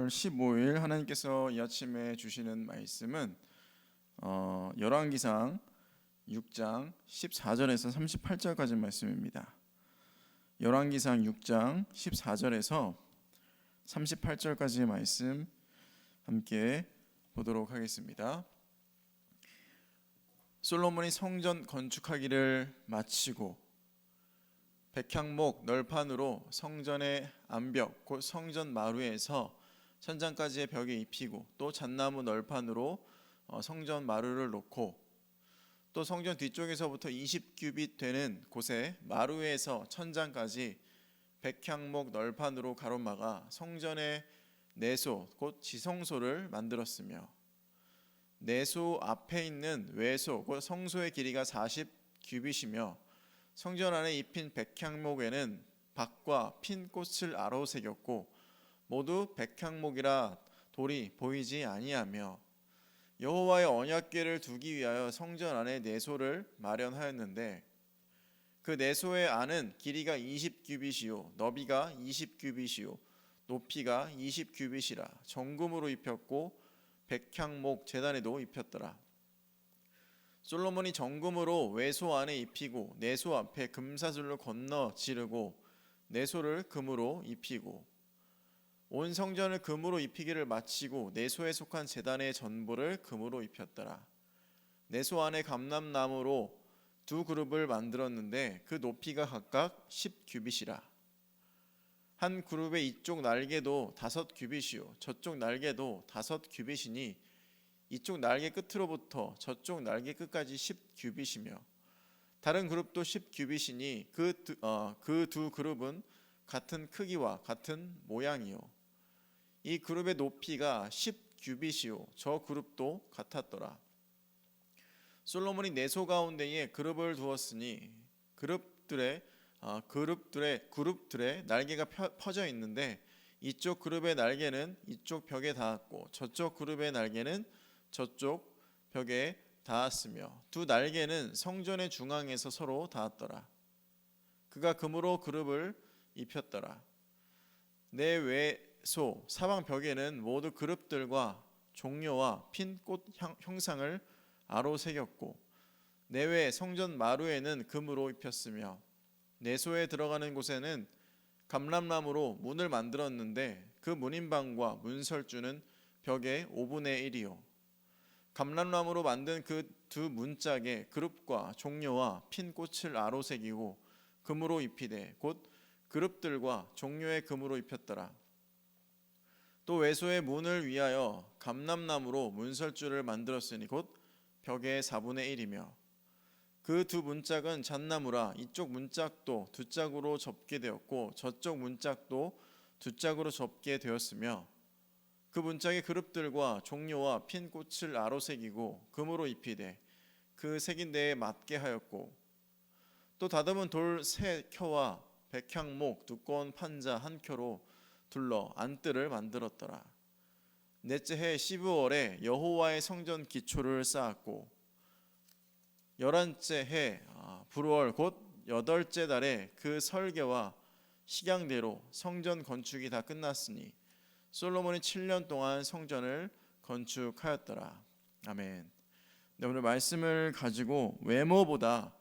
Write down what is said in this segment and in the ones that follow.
10월 15일 하나님께서 이 아침에 주시는 말씀은 열왕기상 6장 14절에서 38절까지 말씀입니다. 열왕기상 6장 14절에서 38절까지의 말씀 함께 보도록 하겠습니다. 솔로몬이 성전 건축하기를 마치고 백향목 널판으로 성전의 암벽 곧 성전 마루에서 천장까지의 벽에 입히고 또 잣나무 널판으로 성전 마루를 놓고 또 성전 뒤쪽에서부터 20규빗 되는 곳에 마루에서 천장까지 백향목 널판으로 가로막아 성전의 내소 곧 지성소를 만들었으며 내소 앞에 있는 외소 곧 성소의 길이가 40규빗이며 성전 안에 입힌 백향목에는 박과 핀 꽃을 아로새겼고 모두 백향목이라 돌이 보이지 아니하며 여호와의 언약궤를 두기 위하여 성전 안에 내소를 마련하였는데 그 내소의 안은 길이가 20규빗이요 너비가 20규빗이요 높이가 20규빗이라 정금으로 입혔고 백향목 제단에도 입혔더라. 솔로몬이 정금으로 외소 안에 입히고 내소 앞에 금사슬로 건너 지르고 내소를 금으로 입히고 온 성전을 금으로 입히기를 마치고 내소에 속한 제단의 전부를 금으로 입혔더라. 내소 안에 감람나무로 두 그룹을 만들었는데 그 높이가 각각 10규빗이라. 한 그룹의 이쪽 날개도 5규빗이요 저쪽 날개도 5규빗이니 이쪽 날개 끝으로부터 저쪽 날개 끝까지 10규빗이며 다른 그룹도 10규빗이니 그 두 그룹은 같은 크기와 같은 모양이요 이 그룹의 높이가 10규빗이요 저 그룹도 같았더라. 솔로몬이 내소 가운데에 그룹을 두었으니 그룹들의 날개가 퍼져 있는데 이쪽 그룹의 날개는 이쪽 벽에 닿았고 저쪽 그룹의 날개는 저쪽 벽에 닿았으며 두 날개는 성전의 중앙에서 서로 닿았더라. 그가 금으로 그룹을 입혔더라. 내외소 사방 벽에는 모두 그룹들과 종려와 핀 꽃 형상을 아로새겼고 내외 성전 마루에는 금으로 입혔으며 내소에 들어가는 곳에는 감람나무로 문을 만들었는데 그 문인방과 문설주는 벽의 5분의 1이요 감람나무로 만든 그 두 문짝에 그룹과 종려와 핀 꽃을 아로새기고 금으로 입히되 곧 그룹들과 종려의 금으로 입혔더라. 또 외소의 문을 위하여 감람나무로 문설주를 만들었으니 곧 벽의 4분의 1이며 그 두 문짝은 잣나무라 이쪽 문짝도 두 짝으로 접게 되었고 저쪽 문짝도 두 짝으로 접게 되었으며 그 문짝의 그룹들과 종려와 핀 꽃을 아로새기고 금으로 입히되 그 새긴 데에 맞게 하였고 또 다듬은 돌 3켜와 백향목 두꺼운 판자 1켜로 둘러 안뜰을 만들었더라. 넷째 해 12월에 여호와의 성전 기초를 쌓았고 11째 해 불월 곧 8째 달에 그 설계와 식양대로 성전 건축이 다 끝났으니 솔로몬이 7년 동안 성전을 건축하였더라. 아멘. 네, 오늘 말씀을 가지고 외모보다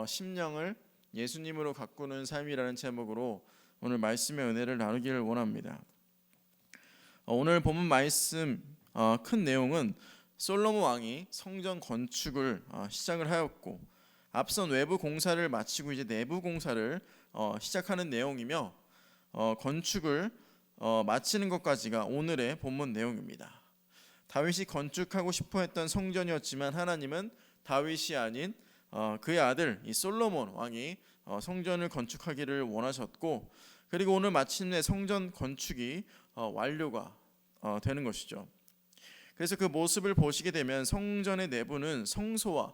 심령을 예수님으로 가꾸는 삶이라는 제목으로 오늘 말씀의 은혜를 나누기를 원합니다. 오늘 본문 말씀 큰 내용은 솔로몬 왕이 성전 건축을 시작을 하였고 앞선 외부 공사를 마치고 이제 내부 공사를 시작하는 내용이며 건축을 마치는 것까지가 오늘의 본문 내용입니다. 다윗이 건축하고 싶어 했던 성전이었지만 하나님은 다윗이 아닌 그의 아들 이 솔로몬 왕이 성전을 건축하기를 원하셨고 그리고 오늘 마침내 성전 건축이 완료가 되는 것이죠. 그래서 그 모습을 보시게 되면 성전의 내부는 성소와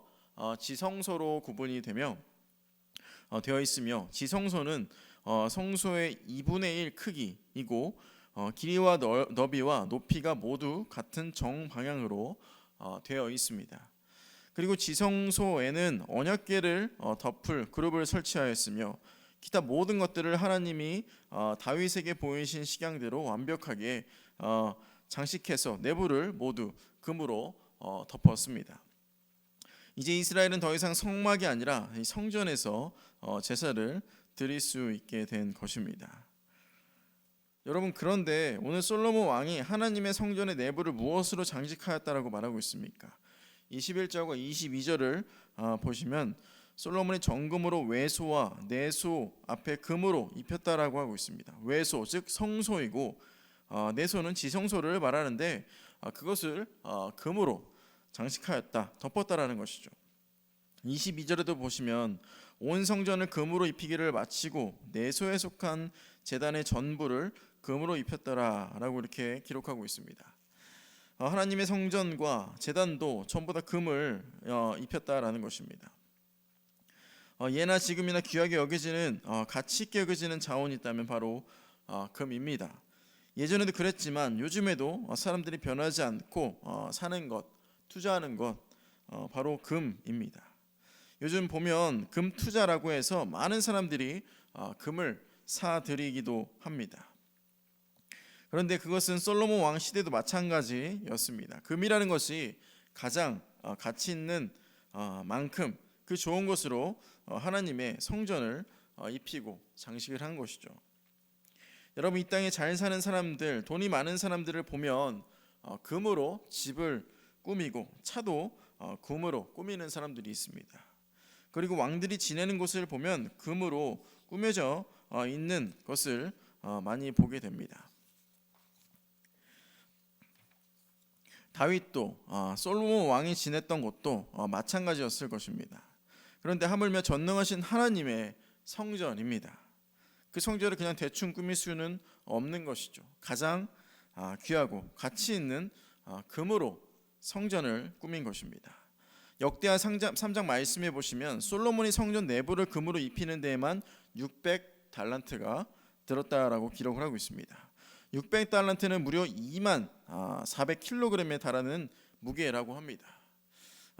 지성소로 구분이 되어 있으며 지성소는 성소의 2분의 1 크기이고 길이와 너비와 높이가 모두 같은 정방향으로 되어 있습니다. 그리고 지성소에는 언약궤를 덮을 그룹을 설치하였으며 기타 모든 것들을 하나님이 다윗에게 보이신 식양대로 완벽하게 장식해서 내부를 모두 금으로 덮었습니다. 이제 이스라엘은 더 이상 성막이 아니라 이 성전에서 제사를 드릴 수 있게 된 것입니다. 여러분, 그런데 오늘 솔로몬 왕이 하나님의 성전의 내부를 무엇으로 장식하였다라고 말하고 있습니까? 21절과 22절을 보시면 솔로몬이 정금으로 외소와 내소 앞에 금으로 입혔다라고 하고 있습니다. 외소 즉 성소이고 내소는 지성소를 말하는데 그것을 금으로 장식하였다, 덮었다라는 것이죠. 22절에도 보시면 온 성전을 금으로 입히기를 마치고 내소에 속한 제단의 전부를 금으로 입혔더라라고 이렇게 기록하고 있습니다. 하나님의 성전과 제단도 전부 다 금을 입혔다라는 것입니다. 예나 지금이나 귀하게 여겨지는 가치 있게 여겨지는 자원이 있다면 바로 금입니다. 예전에도 그랬지만 요즘에도 사람들이 변하지 않고 사는 것, 투자하는 것 바로 금입니다. 요즘 보면 금 투자라고 해서 많은 사람들이 금을 사들이기도 합니다. 그런데 그것은 솔로몬 왕 시대도 마찬가지였습니다. 금이라는 것이 가장 가치 있는 만큼 그 좋은 것으로 하나님의 성전을 입히고 장식을 한 것이죠. 여러분, 이 땅에 잘 사는 사람들, 돈이 많은 사람들을 보면 금으로 집을 꾸미고 차도 금으로 꾸미는 사람들이 있습니다. 그리고 왕들이 지내는 곳을 보면 금으로 꾸며져 있는 것을 많이 보게 됩니다. 다윗도 솔로몬 왕이 지냈던 곳도 마찬가지였을 것입니다. 그런데 하물며 전능하신 하나님의 성전입니다. 그 성전을 그냥 대충 꾸밀 수는 없는 것이죠. 가장 귀하고 가치 있는 금으로 성전을 꾸민 것입니다. 역대하 3장 말씀해 보시면 솔로몬이 성전 내부를 금으로 입히는 데에만 600달란트가 들었다라고 기록을 하고 있습니다. 600달란트는 무려 2만 400kg에 달하는 무게라고 합니다.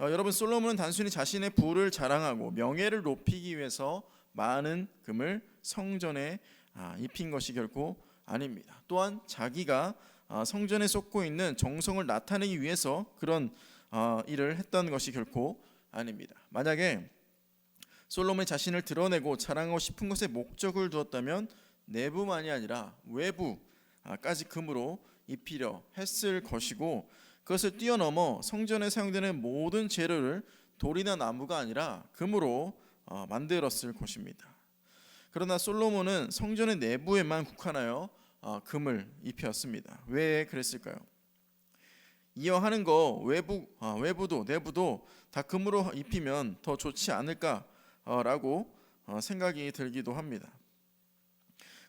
여러분, 솔로몬은 단순히 자신의 부를 자랑하고 명예를 높이기 위해서 많은 금을 성전에 입힌 것이 결코 아닙니다. 또한 자기가 성전에 쏟고 있는 정성을 나타내기 위해서 그런 일을 했던 것이 결코 아닙니다. 만약에 솔로몬이 자신을 드러내고 자랑하고 싶은 것에 목적을 두었다면 내부만이 아니라 외부까지 금으로 입히려 했을 것이고, 그것을 뛰어넘어 성전에 사용되는 모든 재료를 돌이나 나무가 아니라 금으로 만들었을 것입니다. 그러나 솔로몬은 성전의 내부에만 국한하여 금을 입혔습니다. 왜 그랬을까요? 이어 하는 거 외부도 내부도 다 금으로 입히면 더 좋지 않을까라고 생각이 들기도 합니다.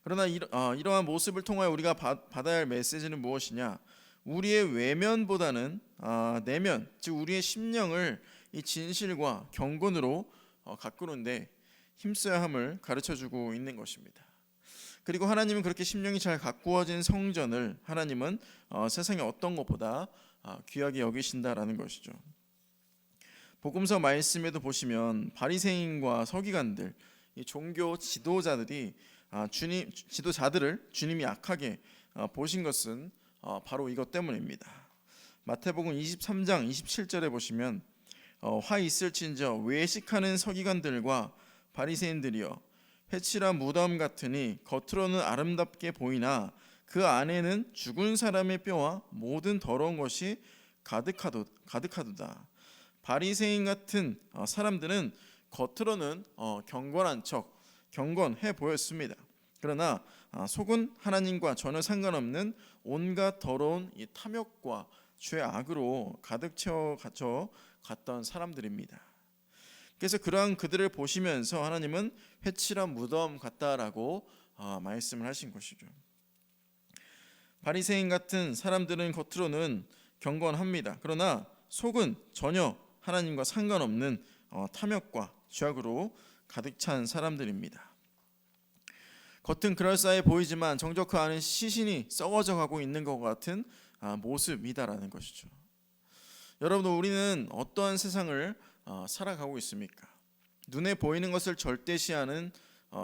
그러나 이러한 모습을 통하여 우리가 받아야 할 메시지는 무엇이냐? 우리의 외면보다는 내면, 즉 우리의 심령을 이 진실과 경건으로 가꾸는데 힘써야 함을 가르쳐주고 있는 것입니다. 그리고 하나님은 그렇게 심령이 잘 가꾸어진 성전을 하나님은 세상의 어떤 것보다 귀하게 여기신다라는 것이죠. 복음서 말씀에도 보시면 바리새인과 서기관들, 이 종교 지도자들이 지도자들을 주님이 악하게 보신 것은 바로 이것 때문입니다. 마태복음 23장 27절에 보시면 화 있을진저 외식하는 서기관들과 바리새인들이여 회칠한 무덤 같으니 겉으로는 아름답게 보이나 그 안에는 죽은 사람의 뼈와 모든 더러운 것이 가득하도다. 바리새인 같은 사람들은 겉으로는 경건한 척 경건해 보였습니다. 그러나 속은 하나님과 전혀 상관없는 온갖 더러운 이 탐욕과 죄악으로 가득 채워 갇혀 갔던 사람들입니다. 그래서 그러한 그들을 보시면서 하나님은 회칠한 무덤 같다라고 말씀을 하신 것이죠. 바리새인 같은 사람들은 겉으로는 경건합니다. 그러나 속은 전혀 하나님과 상관없는 탐욕과 죄악으로 가득 찬 사람들입니다. 겉은 그럴싸해 보이지만 정작 그 안은 시신이 썩어져 가고 있는 것 같은 모습이다라는 것이죠. 여러분, 우리는 어떠한 세상을 살아가고 있습니까? 눈에 보이는 것을 절대시하는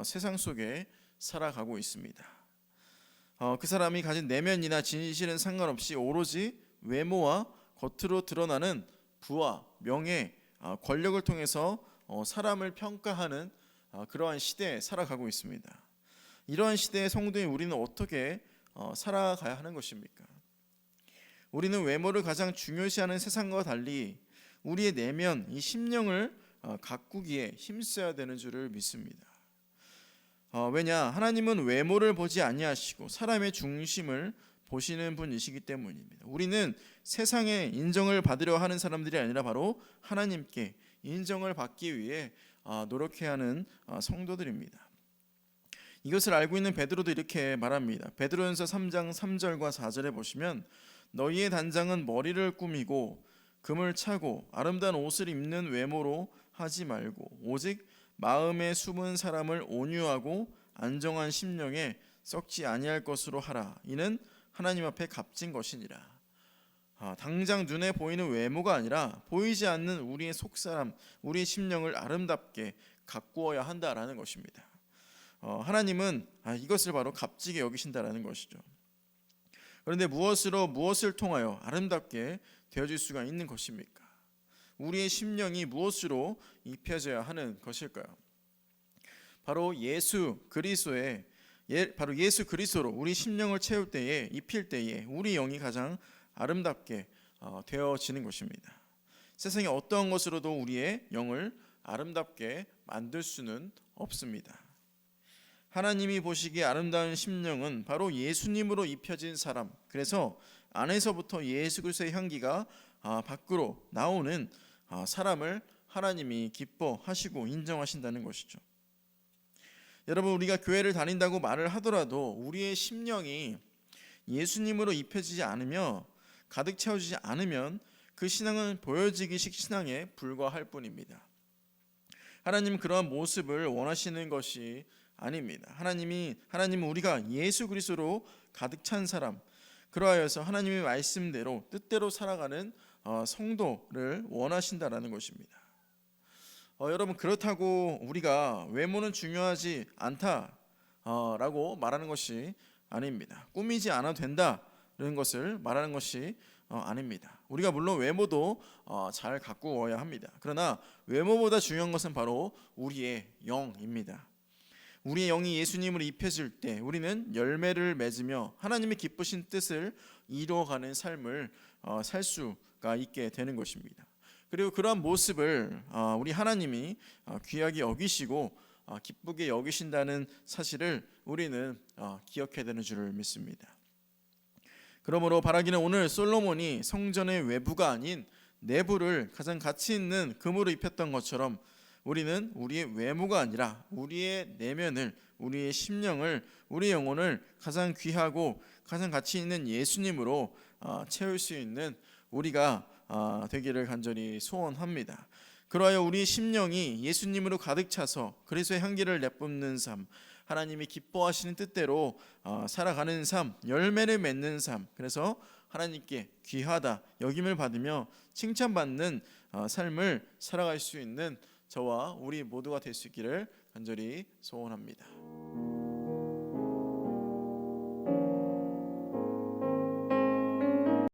세상 속에 살아가고 있습니다. 그 사람이 가진 내면이나 진실은 상관없이 오로지 외모와 겉으로 드러나는 부와 명예, 권력을 통해서 사람을 평가하는 그러한 시대에 살아가고 있습니다. 이러한 시대의 성도인 우리는 어떻게 살아가야 하는 것입니까? 우리는 외모를 가장 중요시하는 세상과 달리 우리의 내면, 이 심령을 가꾸기에 힘써야 되는 줄을 믿습니다. 왜냐? 하나님은 외모를 보지 아니하시고 사람의 중심을 보시는 분이시기 때문입니다. 우리는 세상에 인정을 받으려 하는 사람들이 아니라 바로 하나님께 인정을 받기 위해 노력해야 하는 성도들입니다. 이것을 알고 있는 베드로도 이렇게 말합니다. 베드로전서 3장 3절과 4절에 보시면 너희의 단장은 머리를 꾸미고 금을 차고 아름다운 옷을 입는 외모로 하지 말고 오직 마음에 숨은 사람을 온유하고 안정한 심령에 썩지 아니할 것으로 하라. 이는 하나님 앞에 값진 것이니라. 당장 눈에 보이는 외모가 아니라 보이지 않는 우리의 속사람, 우리의 심령을 아름답게 가꾸어야 한다라는 것입니다. 하나님은 이것을 바로 값지게 여기신다라는 것이죠. 그런데 무엇을 통하여 아름답게 되어질 수가 있는 것입니까? 우리의 심령이 무엇으로 입혀져야 하는 것일까요? 바로 예수 그리스도로 우리 심령을 채울 때에, 입힐 때에 우리 영이 가장 아름답게 되어지는 것입니다. 세상의 어떠한 것으로도 우리의 영을 아름답게 만들 수는 없습니다. 하나님이 보시기에 아름다운 심령은 바로 예수님으로 입혀진 사람, 그래서 안에서부터 예수 그리스도의 향기가 밖으로 나오는 사람을 하나님이 기뻐하시고 인정하신다는 것이죠. 여러분, 우리가 교회를 다닌다고 말을 하더라도 우리의 심령이 예수님으로 입혀지지 않으며 가득 채워지지 않으면 그 신앙은 보여지기식 신앙에 불과할 뿐입니다. 하나님은 그러한 모습을 원하시는 것이 아닙니다. 하나님은 우리가 예수 그리스도로 가득 찬 사람, 그러하여서 하나님의 말씀대로 뜻대로 살아가는 성도를 원하신다라는 것입니다. 여러분, 그렇다고 우리가 외모는 중요하지 않다라고 말하는 것이 아닙니다. 꾸미지 않아도 된다는 것을 말하는 것이 아닙니다. 우리가 물론 외모도 잘 가꾸어야 합니다. 그러나 외모보다 중요한 것은 바로 우리의 영입니다. 우리의 영이 예수님을 입혀질 때 우리는 열매를 맺으며 하나님의 기쁘신 뜻을 이루어가는 삶을 살 수가 있게 되는 것입니다. 그리고 그러한 모습을 우리 하나님이 귀하게 여기시고 기쁘게 여기신다는 사실을 우리는 기억해야 되는 줄을 믿습니다. 그러므로 바라기는 오늘 솔로몬이 성전의 외부가 아닌 내부를 가장 가치 있는 금으로 입혔던 것처럼 우리는 우리의 외모가 아니라 우리의 내면을, 우리의 심령을, 우리의 영혼을 가장 귀하고 가장 가치 있는 예수님으로 채울 수 있는 우리가 되기를 간절히 소원합니다. 그러하여 우리 심령이 예수님으로 가득 차서 그리스도의 향기를 내뿜는 삶, 하나님이 기뻐하시는 뜻대로 살아가는 삶, 열매를 맺는 삶, 그래서 하나님께 귀하다 여김을 받으며 칭찬받는 삶을 살아갈 수 있는 저와 우리 모두가 될 수 있기를 간절히 소원합니다.